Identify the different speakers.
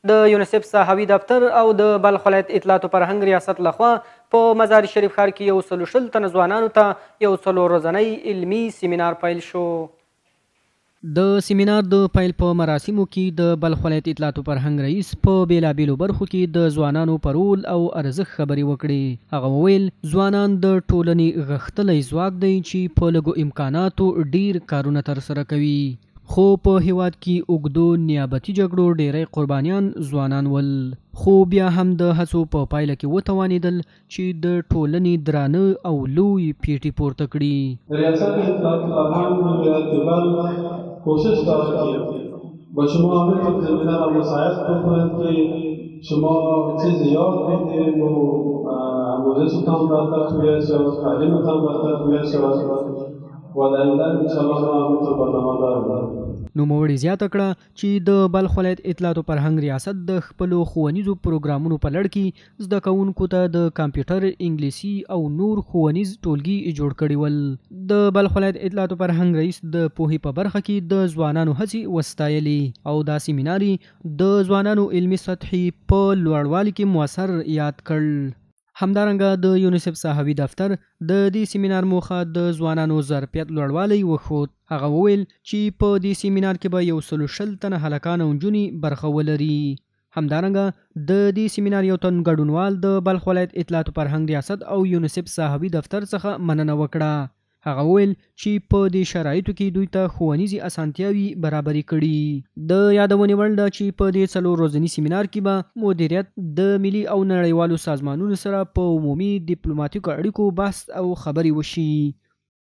Speaker 1: د یونیسف صحوي دفتر او د بلخ ولایت اطلاعات او فرهنګ ریاست لخوا په مزار شریف ښار کې 120 تنه ځوانانو ته یو 4 ورځنی علمي سیمینار پیل شو. د سیمینار د پیل په مراسمو کې د بلخ ولایت اطلاعات او فرهنګ رئیس په بیلابیلو برخو کې د ځوانانو په رول او ارزښت خبرې وکړې. هغه وویل ځوانان د ټولنې غښتلی ځواک دی چې په لږو امکاناتو ډیر کارونه ترسره کوي. خو په هیواد کې اوږدو نیابتي جګړو ډیری قربانیان ځوانان ول، خو بیا هم د هڅو په پایله کې وتوانېدل چې د ټولنې درانه او لوی پیټي پورته کړي.
Speaker 2: ریاست اطلاعات فرهنگ ولایت بلخ کوشش دارد که با شما همه زمینه و مساعد بکنند که شما چیز یاد بگیرید و آموزشتان بهتر خویه شود، تعلیمتان بهتر خویه شود و در این انشاءالله ما همینطور برنامه داریم.
Speaker 1: نوموړي زیاته کړه چې د بلخ ولایت اطلاعات او فرهنګ ریاست د خپلو ښوونیزو پروګرامونو په لړ کې زده کوونکو ته د کمپیوټر، انګلیسي او نور ښوونیز ټولګي جوړ کړي ول. د بلخ ولایت اطلاعات او فرهنګ رئیس د پوهې په برخه کې د ځوانانو هڅې وستایلې او دا سیمینار د ځوانانو علمي سطحې په لوړوالي کې مؤثر یاد کړل. همدارنګه د یونیسف صحوي دفتر د دې سیمینار موخه د ځوانانو ظرفیت لوړوالی وښود. هغه وویل چې په دې سیمینار کې به 120 تنه هلکان او نجونې برخه ولري. همدارنګه د دې سیمینار یو تن ګډونوال د بلخ ولایت اطلاعات او فرهنګ ریاست او یونیسف صحوي دفتر څخه مننه وکړه. هغه وویل چې په دې شرایطو کې دوی ته ښوونیزې اسانتیاوې برابرې کړي. د یادونې وړ ده چې په دې 4 ورځني سیمینار کې به مدیریت، د ملي او نړیوالو سازمانونو سره په عمومي ډیپلوماتیکو اړیکو بحث او خبرې وشي.